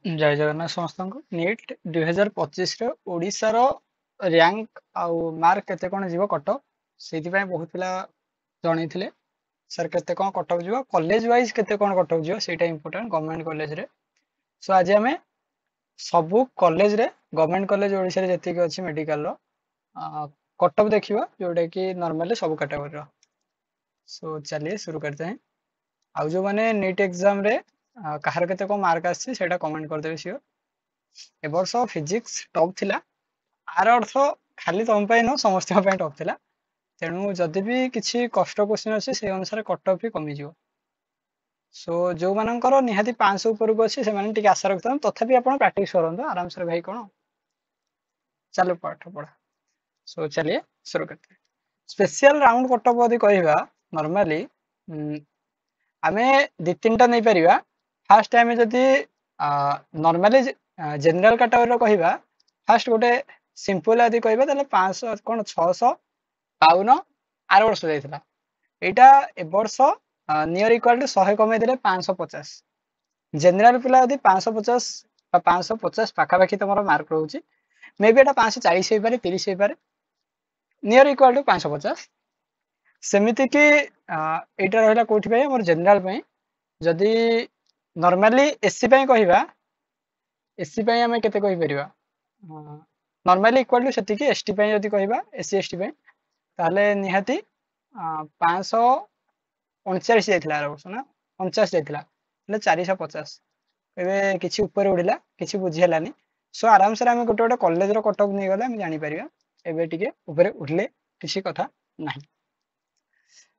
जय जगन्नाथ समस्त को नीट 2025 ओडिशार रैंक आउ मार्क केते कोन जीव कटअप सेति बहुत पिला जणैथिले सर केते कोन कटअप जीव कॉलेज वाइज केते कोन कटअप जीव सेटा इंपोर्टेंट गवर्नमेंट कॉलेज रे। सो आज हमें सबु कॉलेज रे गवर्नमेंट कॉलेज ओडिशा रे जति के अछि मेडिकल रो कटअप देखिबा जोटा कि नॉर्मली सब कैटेगरी रो। सो चलिए शुरू करते हैं। आउ जो माने नीट एग्जाम रे कहार केते को मार्क आछि सेटा कमेंट कर देबे सियो। ए वर्ष फिजिक्स टॉप थिला आर अर्थ खाली तुम न समस्त टॉप थिला तेणु जदि भी किसी कष्ट क्वेश्चन अच्छे से अनुसार कटअफ भी कमी जीव। सो जो मानकर निहाती 500 उपरको अच्छे से आशा रखता तथापि आप प्रैक्टिस करते आराम से भाई कौन चलो पाठ पढ़ा। सो चलिए शुरू करते हैं। स्पेशल राउंड कटअफ यदि कहवा नॉर्मली आम दी तीन टा नहीं पारिबा। फास्ट टाइम जदि नॉर्मली जनरल कैटेगरी कहवा फास्ट गोटे सिंपल यदि कहबा ताले 500 कोन 652 आर वर्ष जाइथिला एटा ए वर्ष नियर इक्वल टू 100 कमे देले 550। जनरल पिला यदि 550 बा 550 पाखा पाखी तमरो मार्क रहउची मे बी एटा 540 हे पारे 30 हे पारे नियर इक्वल टू 550 सेमिति कि एटा रहला कोठी भाई हमर जनरल पई जदि नॉर्मली एससी पई कहबा एससी पई हमें केते कहि परिबा नॉर्मली इक्वल टू सेति कि एसटी पई जदि कहबा एससी एसटी पई ताले निहाती 539 जाइथिला आर वर्ष ना 49 जाइथिला ले 450 एबे किछि ऊपर उडिला किछि बुझी हलानी। सो आराम से हम गोटे गोटे कॉलेज रो कटअप नै गले हम जानि परिबा एबे टिके ऊपर उठले किछि कथा नाही।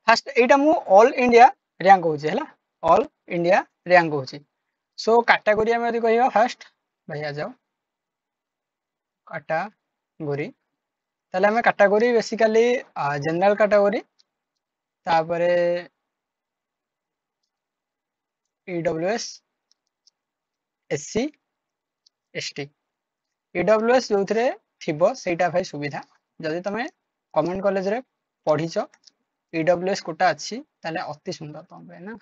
फर्स्ट एटा मु ऑल इंडिया रैंक होची हला ऑल इंडिया रैंक होची। सो कैटेगरी हम यदि कहबा फर्स्ट भाई आ जाओ कैटेगरी ताले हमें कैटेगरी बेसिकली जनरल कैटेगरी तापरे ईडब्ल्यूएस एससी एसटी ईडब्ल्यूएस जो थे थिबो सेटा भाई सुविधा जदि तमे गवर्नमेंट कॉलेज रे पढ़ीच ईडब्ल्यूएस कोटा अच्छी ताले अति सुंदर तुम भाई ना।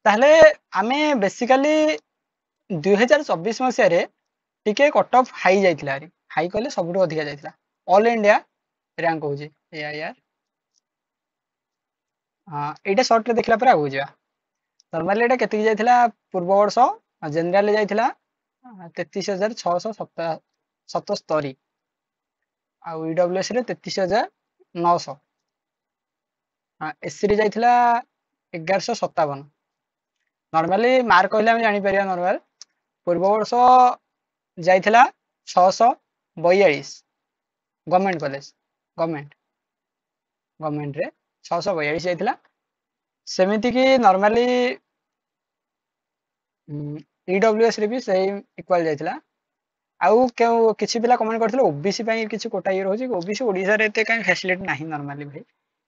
ताले आमे बेसिकली 2024 मसिया रे टिके कट ऑफ हाई जाइथिला हाई कहले सबुठु अधिका जाइथिला ऑल इंडिया रैंक होची एआईआर एटा शॉर्ट रे देखला पर आगु जा नॉर्मली एटा केते जाइथिला पूर्व वर्ष जनरल जाइथिला 33,677 आ ईडब्ल्यूएस रे 33,900 एससी रे जाइथिला 1157 नॉर्मली मार्क कहले हम जानि परिया नॉर्मल पूर्व वर्ष जाइथिला 642 गवर्नमेंट कॉलेज गवर्नमेंट रे 642 जाइथिला सेमिति कि नॉर्मली ईडब्ल्यूएस रे भी सेम इक्वल जाइथिला आउ किछि पिला कमेंट करथिले ओबीसी पई किछि कोटा ये रहउची ओबीसी ओडिसा रे एते काई फैसिलिटी नाही नॉर्मली भाई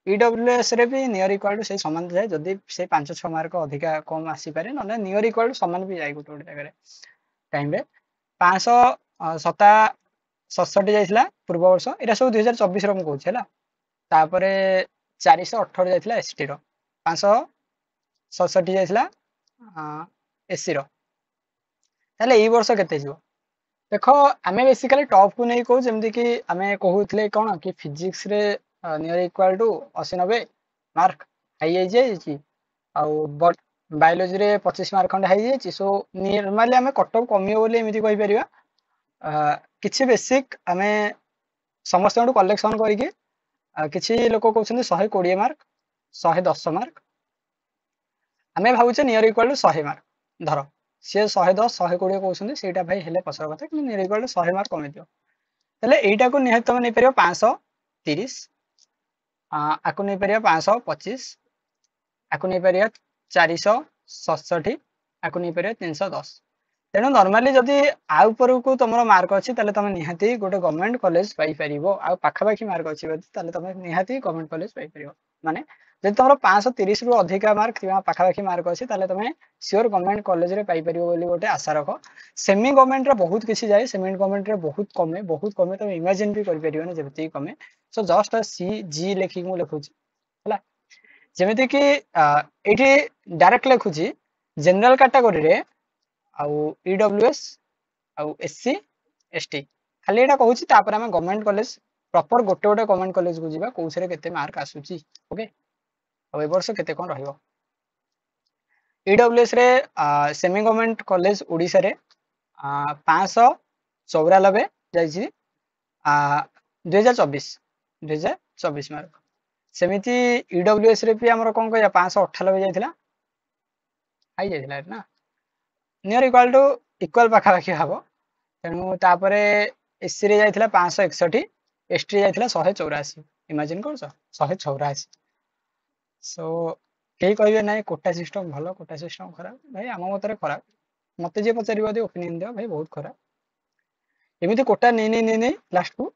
ईडब्ल्यूएस रे भी नियर इक्वल टू से समान जाय जदि से 5-6 मार्क अधिका कम आसी पारे न नियर इक्वल टू समान भी जाय गोटे गोटे जगह रे टाइम रे 567 जाइथिला पूर्व वर्ष एटा सब 2024 रो म कहू छला तापरे 418 जाइथिला एसटी रो 567 जाइथिला एससी रो ताले ई वर्ष केते जिवो देखो आमे बेसिकली टॉप को नहीं कहू जेमति कि आमे कहूथले कोन कि फिजिक्स रे नियर इक्वल टू 80-90 मार्क हाई आई जाय छी आ बट बायोलॉजी रे 25 मार्क खंड हाई जाय छी। सो नॉर्मली आमे कटअप कमियो बोले एमिति कहि परिबा किछि बेसिक आमे समस्त कलेक्शन करिके किछि लोक कहउछन 120 मार्क 110 मार्क आमे भाबुचे नियर इक्वल टू 100 मार्क धर सी 110 120 कहउछन सेटा भाई हेले पसर कथा कि नियर इक्वल टू 100 मार्क कमे दियो तले एटा को निहत तमे नै परियो 530 आकु नै परियो 525 आकु नै परियो 467 आकु नै परियो 310 तेणु नॉर्मली जदि आ ऊपर को तुम मार्क अच्छी तुम निहाती गोटे गवर्नमेंट कॉलेज पाई परिबो आ पाखापाखी मार्क अच्छी तुम निहाती गवर्नमेंट कॉलेज पाई परिबो माने जदि तुम 530 रु अधिका मार्क थिबा पाखापाखी मार्क अच्छी तुम श्योर गवर्नमेंट कॉलेज रे पाई परिबो बोली गोटे आशा रख। सेमी गवर्नमेंट रे बहुत किसी जाए सेमी गवर्नमेंट रे बहुत कमे तुम इमेजिन भी कर परिबो न जेति कमे। सो जस्ट सी जी लेखि मु लिखुची हला जेमिति कि एठी डायरेक्ट लिखुची जनरल कैटेगरी रे आउ ईडब्ल्यूएस आउ एससी एसटी खाली एटा कहूची तापर हम गवर्नमेंट कॉलेज प्रॉपर गोटे गोटे गवर्नमेंट कॉलेज को जीवा कोउसरे केते मार्क आसुची ओके अब ए वर्ष केते कोन रहइबो ईडब्ल्यूएस रे सेमी गवर्नमेंट कॉलेज ओडिसा रे 594 जाइछि 2024 मार्क सेमिति ईडब्ल्यूएस रे भी हमर कोन कहया 598 जाइथिला हाई जाइथिला ना नियर इक्वल टू इक्वल पाखा पाखी हबो तेणु तापरे एससी रे जाइथिला 561 एसटी रे जाइथिला 184 इमेजिन करछ 184 सो केही कहबे नै कोटा सिस्टम भलो कोटा सिस्टम खराब भाई आम मतरे खराब मते जे पचारिबो दे ओपिनियन दियो भाई बहुत खराब एमिति कोटा नै लास्ट को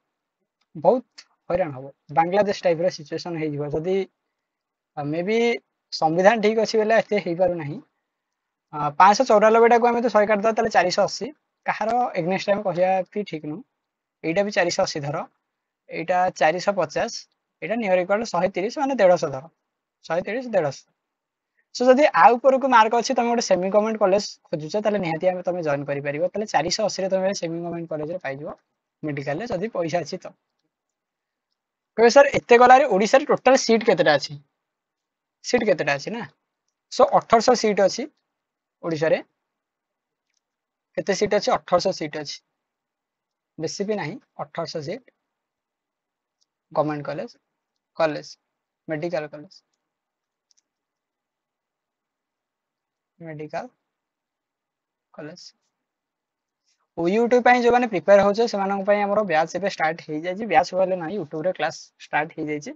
बहुत हैरान हबो बांग्लादेश टाइप रो सिचुएशन हे जिवो जदी मे बी संविधान ठीक अछि बेला एते हे पारु नाही 594 टाको आमे तो 100 काटदा ताले 480 कहारो एग्नेस्ट टाइम कहया भी ठीक नु एटा भी 480 धर एटा 450 एटा नियर इक्वल 130 माने 150 धर 130 150 सो जदी आ ऊपर को मार्क अछि तमे गोटे सेमी गवर्नमेंट कॉलेज खोजुछ ताले निहाती आमे तमे जॉइन करि परिबो ताले 480 रे तमे सेमी गवर्नमेंट कॉलेज रे पाइजो मेडिकल रे जदी पैसा अछि तो कहे सर एते गला रे ओडिसा रे टोटल सीट केतेटा अछि ना सो 1800 सीट अछि ओडिसा रे केते सीट अछि 1800 सीट अछि बेसी भी नहीं 1800 seat government college medical college YouTube पे जो माने प्रिपेयर हो से मानक पई हमरो बैच एबे स्टार्ट हे जाय जी बैच वाले नाही यूट्यूब रे क्लास स्टार्ट हे जाय छी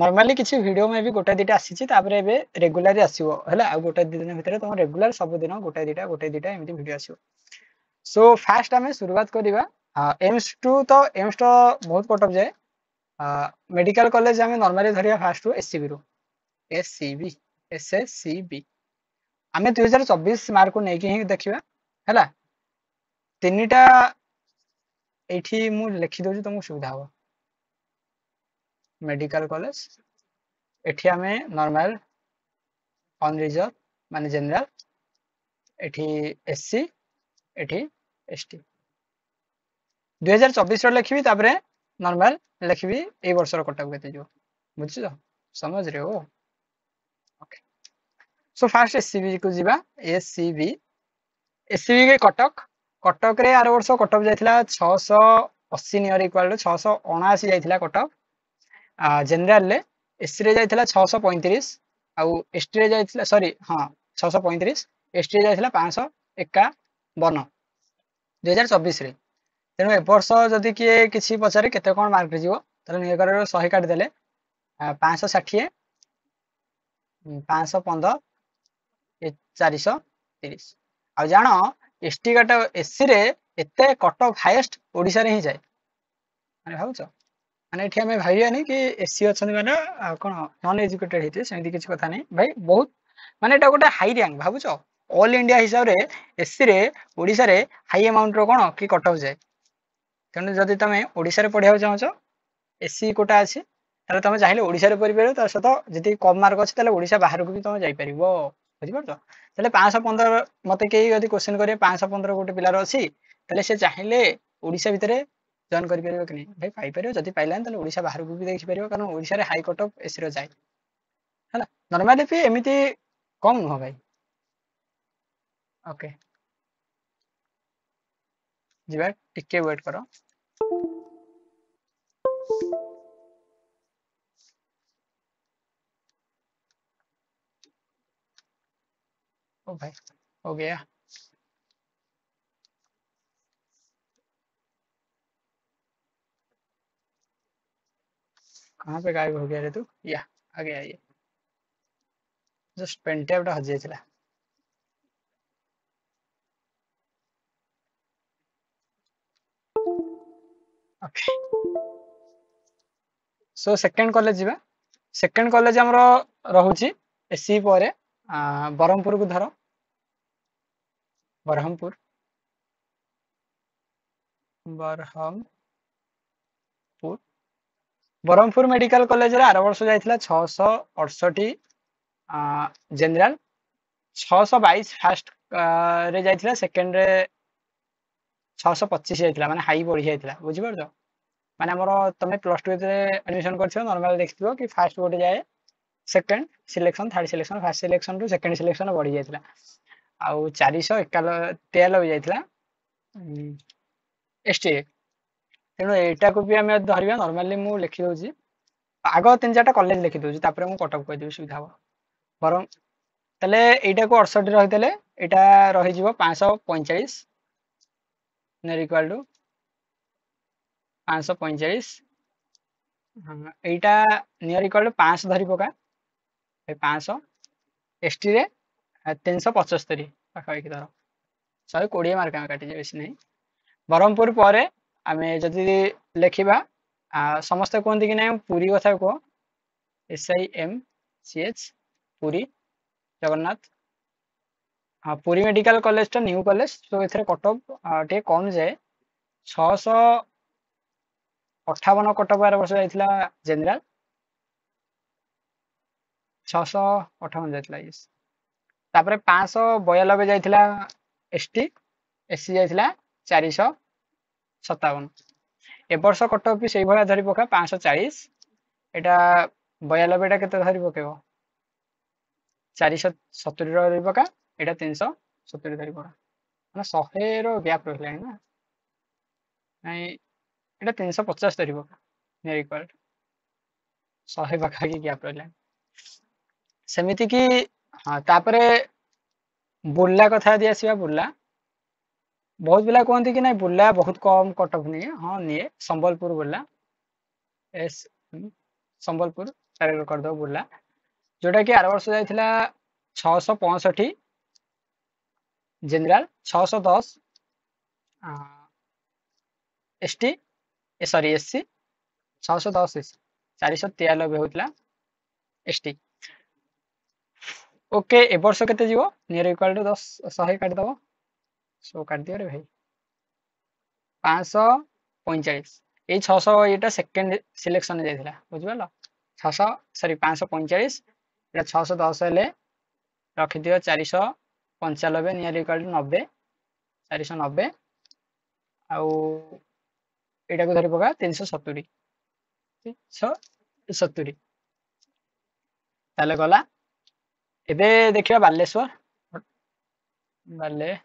नॉर्मली किछि वीडियो में भी गोटा दिटा आसी छी तापरे एबे रेगुलर आसीबो हला आ गोटा दिन भितर तुम रेगुलर सब दिन गोटा दिटा एमती वीडियो आसीबो सो फास्ट हमें शुरुआत करिबा एम्स टू तो बहुत कट ऑफ जाए मेडिकल कॉलेज हमें नॉर्मली धरिया फास्ट टू एससीबी रो एसएससीबी आमे 2024 मार्क को नेकी ही देखिबा हला तीनटा एठी मु लिखि दउची तुमको सुविधा हो मेडिकल कॉलेज एठी हमें नॉर्मल ऑन रिजर्व माने जनरल एठी एससी एठी एसटी 2024 रो लिखिबी तापरे नॉर्मल लिखिबी ए वर्ष रो कटअप केते जो बुझियो समझ रे हो ओके सो फास्ट एससीबी को जीवा एससीबी के कटक रे आर वर्ष कटअप जाइथिला 680 नियर इक्वल टू 679 जाइथिला कटअप जनरल ले एससी रे जाइथिला 635 आउ एसटी रे जाइथिला सॉरी हां 635 एसटी रे जाइथिला 551 2024 रे तेणु ए वर्ष जदि किए किछि पचारे केते कोन मार्क रे जीवो तले नियर 100 काट देले 560 515 430 आ जानो एसटी काट एससी रे एते कट ऑफ हाईएस्ट ओडिसा रे ही जाए माने भाउछ माने एठी हमें भाइया नहीं कि एससी अछन माने कोन नॉन एजुकेटेड हेते सेमि किछि कथा नहीं भाई बहुत माने एटा गोटे हाई रैंक भाउछ ऑल इंडिया हिसाब रे एससी रे ओडिसा रे हाई अमाउंट रो कोन कि कट ऑफ जाए तने जदि तमे ओडिसा रे पढिया चाहछो एससी कोटा अछि ताले तमे चाहिले ओडिसा रे पढि परबो त सतो जति कम मार्क अछि ताले ओडिसा बाहर को भी तमे जाई परिबो बुझि परछो ताले 515 मते केही यदि क्वेश्चन करे 515 गोटे पिलार अछि ताले से चाहिले ओडिसा भितरे जॉइन करि परिबो कि नहीं भाई पाई परिबो जति पाइलान ताले ओडिसा बाहर को भी देखि परिबो कारण ओडिसा रे हाई कट ऑफ एससी रो जाय हला नॉर्मली भी एमिति कम न हो भाई ओके जीवा टिके वेट करो ओ भाई हो गया कहां पे गायब हो गया रे तू या आ गया ये जस्ट पेन टैब हज जाइछला ओके सो सेकंड कॉलेज जीवा सेकंड कॉलेज हमरो रहउची एससी परे बरहमपुर को धरो बरहमपुर बरहमपुर मेडिकल कॉलेज रे आर वर्ष जाइथिला 668 जनरल 622 फास्ट रे जाइथिला सेकंड रे 625 जाइथिला माने हाई बढ़ी जाइथिला बुझि परछो माने हमर तमे प्लस 2 रे एडमिशन करछो नॉर्मल देखथिबो कि फास्ट बोर्ड जाए second selection third selection first selection to second selection बढ़ी जाइथिला आउ 493 जाइथिला एसटी तेणु एटा को भी आमे धरिबा नॉर्मली मु लिखि दउची आगो 3-4टा कॉलेज लिखि दउची तापरे मु कटअप कहि देबी सुविधा हो बरम तले एटा को 68 रहितले एटा रहि जिवो 545 नेर इक्वल टू 545 हाँ एटा नियर इक्वल टू 500 धरि पका 500 एसटी रे 375 पाखा कि धर 120 मार्क आमे काटि जे बेसी नहीं ब्रह्मपुर पर आमे जदि लेखिबा समस्त कहते कि नहीं पुरी कथा कह SIMCH पुरी जगन्नाथ हाँ पुरी मेडिकल कॉलेज टा न्यू कॉलेज तो एथरे कटअप टे कम जाए 658 कटअप आर वर्ष जाइथिला जनरल 658 जाइथिला यस तापरे 592 जाइथिला एसटी एससी जाइथिला 457 ए वर्ष कटअप भी सही भलिया धरि पका 540 एटा 92 टा केते धरि पकेबो 470 धरि पका एटा 370 धरि पका माने 100 रो गैप रहला ना नहीं एटा 350 धरि पका नियर इक्वल 100 पका की गैप रहला सेमिति कि हाँ तापरे बुल्ला कथा दिया सिवा बुल्ला बहुत पिला कहते कि नहीं बुल्ला बहुत कम कटअप नहीं हाँ नहीं संबलपुर बुल्ला एस संबलपुर टारगेट कर दो बुल्ला जोटा कि आर वर्ष जाइथिला 665 general 610 ST sorry SC 610 SC 493 होतला एसटी ओके ए वर्ष केते जीवो नियर इक्वल टू 10 100 काट दबो सो काट दियो रे भाई 545 ए 600 एटा सेकंड सिलेक्शन जाइथिला बुझि परलो 600 सॉरी 545 एटा 610 हेले रखि दियो 495 नियर इक्वल टू 90 490 आउ एटा को धरि पका 370 370 ताले गला एबे देखिबा बालेश्वर बालेश्वर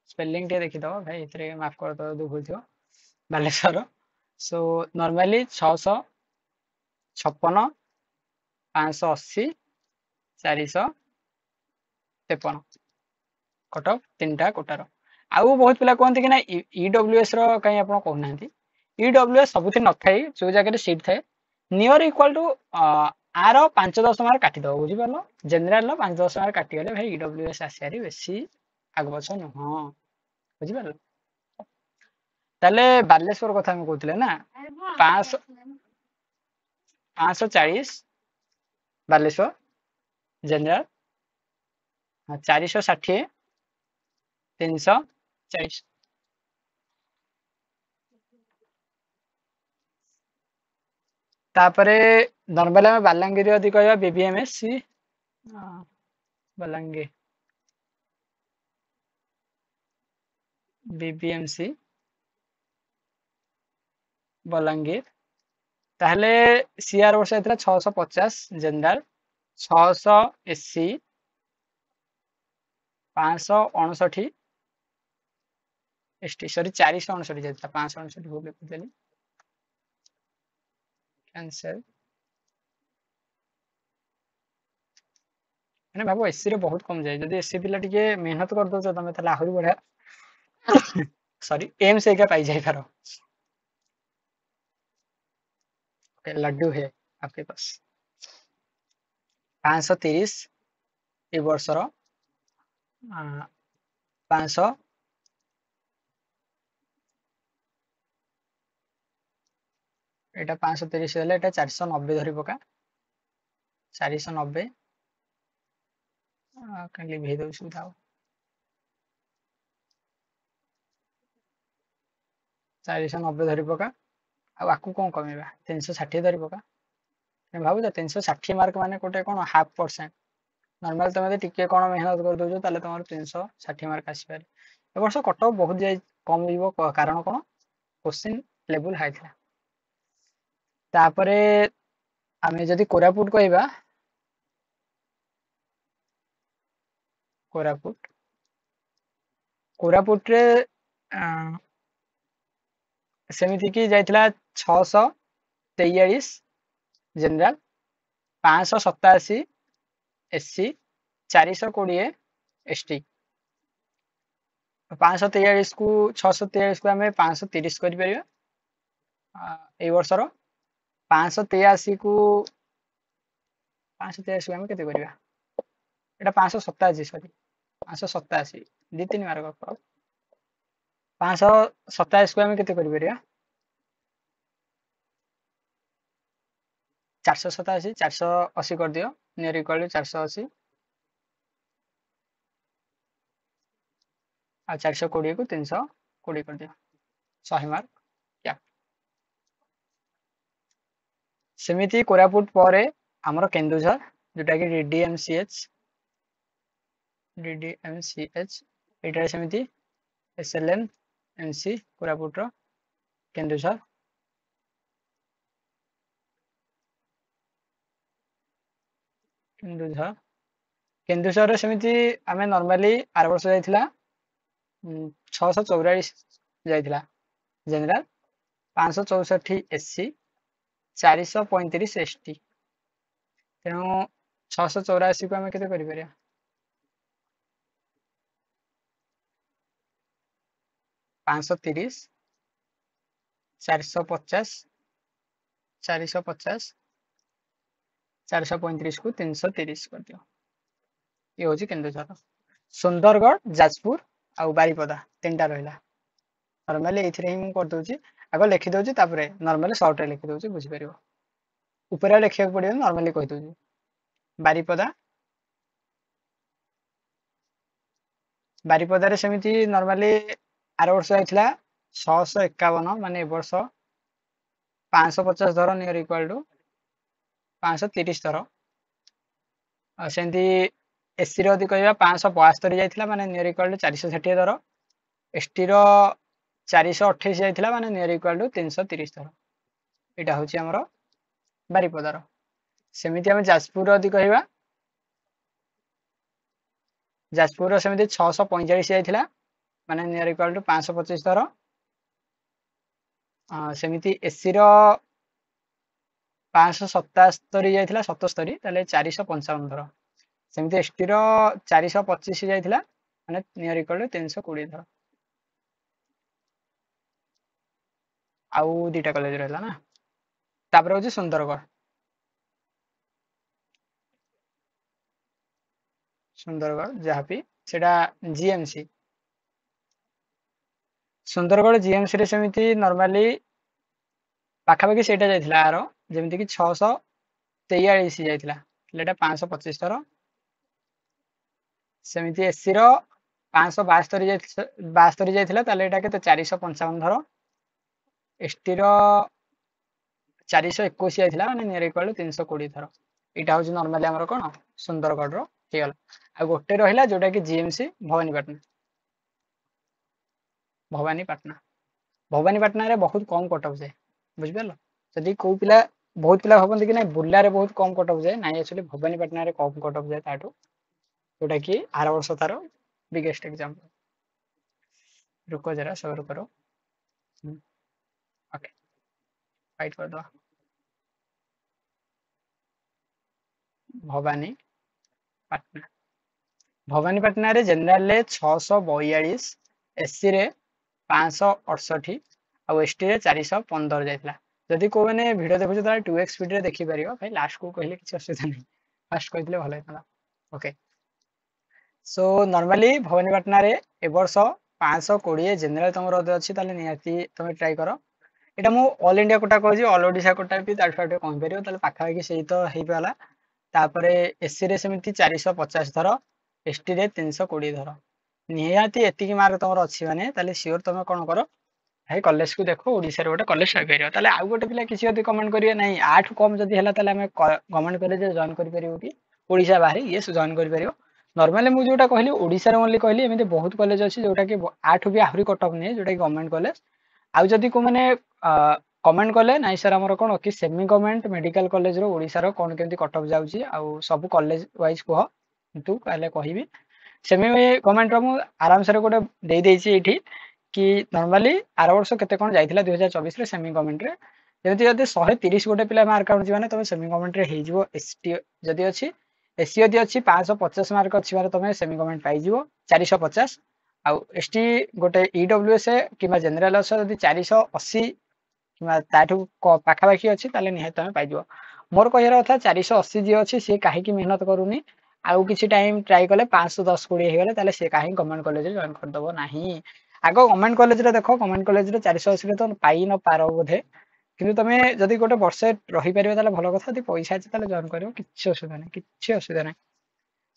स्पेलिंग टे देखि दो भाई इतरे माफ कर दो दु भूल थियो बालेश्वर सो नॉर्मली 656 580 453 कटअप तीनटा कोटार आउ बहुत पिला कहते कि ना ईडब्ल्यूएस रो कहीं आप कहना ईडब्ल्यूएस सबुथि न थाई जो जगह सीट थाए near equal to or 5-10 mark काटी दो बुझी परलो जनरल 5-10 मार्क काटी गले भाई ईडब्ल्यूएस आसियारी बेसी आग बछ न हां बुझी परलो ताले बालेश्वर कथा हम कहथिले ना 540 बालेश्वर जनरल 460 340 तापरे नॉर्मल में बालांगीर यदि कहबा बीबीएमएससी बालांगीर बीबीएमसी बलांगीर ताहले सीआर वर्ष इतला 650 जनरल 600 एससी 559 एसटी सॉरी 459 जाता 559 भूल लिखिदेली कैंसिल मैंने भाबो एससी रे बहुत कम जाए जदी एससी पिला टिके मेहनत कर दो तमे तला आहुरी बढ़िया सॉरी एम से क्या पाई जाए करो लड्डू है आपके पास 530 ए वर्ष रो 500 एटा 530 हेले एटा 490 धरि पका 490 काली भे दउ सुविधा 490 धरि पका आकु कौन कमेबा 360 धरि पका भाबु 360 मार्क माने कोटे कोन हाफ परसेंट नॉर्मल तुम टिके कौन मेहनत कर दौर ताले तुम 360 मार्क आसपारे ए वर्ष कट ऑफ बहुत जाए कम जीव कारण कौन क्वेश्चन लेवल हाई था तापरे आमे जदि कोरापुट कहबा कोरापुट कोरापुट रे सेमिति की जाइथिला 643 जनरल 587 एससी 420 एसटी 543 को 643 को आमे 530 करि परिबा ए वर्षर 583 को 583 को आमे केते करिबा एटा 587 सॉरी 587 दी 3 मार्क 527 को आमे केते करि परिबा 487 480 कर दियो नियर इक्वल 480 आ 420 को 320 कर दियो 100 मार्क क्या सेमिति कोरापुट परे हमर केन्दुझर जोटा कि डीडीएमसीएच एटा सेमिति एसएलएन एमसी कोरापुट रो केन्दुझर केन्दुझर सेमिति आमे नॉर्मली आर वर्ष जाइथिला 644 जाइथिला जनरल 564 एससी 435 एसटी तेणु 684 को आमे केते करि परिया 530 450 435 को 330 कर दियो ये होची केन्दुझर सुंदरगढ़ जाजपुर आउ बारिपदा तीनटा रहिला नॉर्मली एथिरे ही कर दोची आगो लिखि दोची तापरे नॉर्मली शॉर्ट रे लिखि दोची बुझि परिबो ऊपर लिखिया पड़ियो नॉर्मली कहि दोची बारिपदा रे सेमिति नॉर्मली आर वर्ष आइथिला 651 माने ए वर्ष 550 धर नियर इक्वल टू 530 धर सेंती एससी रो कहबा 572 जाइथिला माने नियर इक्वल टू 460 धर एसटी रो 428 जाइथिला माने नियर इक्वल टू 330 धर एटा होची हमरो बारिपदार सेमिति हम जाजपुर रो कहबा जाजपुर रो सेमिति 645 जाइथिला माने नियर इक्वल टू 525 धर सेमिति एससी रो 577 जाइथिला 77 ताले 455 धर सेमिति एसटी रो 425 जाइथिला माने नियर इक्वल टू 320 धर आउ दीटा कॉलेज रहला ना तापर होची सुंदरगढ़ जहापी सेटा जीएमसी सुंदरगढ़ जीएमसी रे सेमिति नॉर्मली पाखापाखि सेटा जाइथिला आरो जेमिति कि 643 जाइथिला लेटा 525 धर सेमिति एससी रो 572 जाइथिला ताले एटा केते 455 धर एसटी रो 421 जाइथिला माने नियर इक्वल 320 धर एटा होची नॉर्मली हमर कोन सुंदरगढ़ रो हेल आ गोटे रहिला जोटा कि जीएमसी भवानीपाटना रे बहुत कम कटअफ जाए बुझ परलो जदि को पिला बहुत पिला होबन कि नै बुल्ला रे बहुत कम कटअफ जाए नै एक्चुअली भवानीपाटना रे कम कटअफ जाए ताटो जोटा कि आर वर्ष तारो बिगेस्ट एग्जांपल रुको जरा सबर करो ओके फाइट कर दो भवानीपाटना रे जनरल रे 642 एससी रे 568 आ एसटी रे 415 जाइतला जदि को माने वीडियो देखु त 2x स्पीड रे देखि परियो भाई लास्ट को कहले किछ असुविधा नै फास्ट कहितले भलो हेतला ओके सो नॉर्मली भवानीपाटना रे ए वर्ष 520 जनरल तमर अदे अछि ताले नियाती तमे ट्राई करो एटा मु ऑल इंडिया कोटा कहजी ऑल ओडिसा कोटा भी तार फाटे कम परियो ताले पाखा कि सही तो हेइ पाला तापरे एससी रे सेमिति 450 धर एसटी रे 320 धर नियाती एतिकी मार्क तमर अछि माने ताले श्योर तमे कोन करो भाई कॉलेज को देखो ओडिसा रे गोटे कॉलेज पाइ परियो ताले आ गोटे पिला किछि यदि कमेंट करियो नै 8 कम जदि हला ताले हमें गवर्नमेंट कॉलेज जॉइन करि परियो कि ओडिशा बाहर ये जॉइन कर नॉर्मली मुझे जोटा कहली ओडिशा रे ओनली कहली एमती बहुत कॉलेज अच्छी जोटा कि 8 भी आहरी कट ऑफ नहीं जोटा कि गवर्नमेंट कॉलेज आउ जदि को माने कमेंट कले नाइ सर आमर कौन कि सेमी गवर्नमेंट मेडिकल कॉलेज रो ओडिशा रो कौन केमती कट ऑफ जाउची आउ सब कॉलेज वाइज कह किंतु कहले कहबी सेमी गवर्नमेंट रो मु आराम से गोटे दे देछि एठी कि नॉर्मली आर वर्ष केते कोन जाइथिला 2024 रे सेमी गवर्नमेंट रे जेमती जदि 130 गोटे पिला मार्क आउट जिवाने तमे सेमी गवर्नमेंट रे हे जिवो एसटी जदि अछि एससी जदि अछि 550 मार्क अछि बारे तमे सेमी गवर्नमेंट पाइ जिवो 450 आउ एसटी गोटे ईडब्ल्यूएस किबा जनरल अस जदि 480 किबा ताठू पाखापाखी अछि ताले निहे तमे पाइ जिवो मोर कहयर कथा 480 जे अछि से काहे की मेहनत करूनी आउ किछि टाइम ट्राई कले 510 कोडी हे गेले ताले से काहे गवर्नमेंट कॉलेज रे जॉइन कर दबो नाही आगो गवर्नमेंट कॉलेज रे देखो गवर्नमेंट कॉलेज रे 480 रे तो पाइ न पारो बोधे किंतु तमे जदि गोटे वर्षे रही परिबो ताले भलो कथा जदि पैसा अछि ताले जॉइन करियो किछि असुविधा नाही किछि असुविधा नाही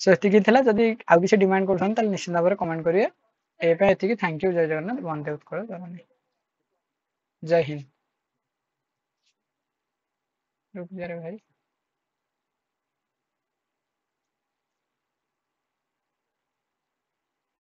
सो एतिकी थिला जदि आउ किछि डिमांड करथन ताले निश्चित भाबरे कमेंट करिवे ए पे एतिकी थैंक यू जय जगन्नाथ वंदे उत्कल जय हिंद रुक जा रे भाई।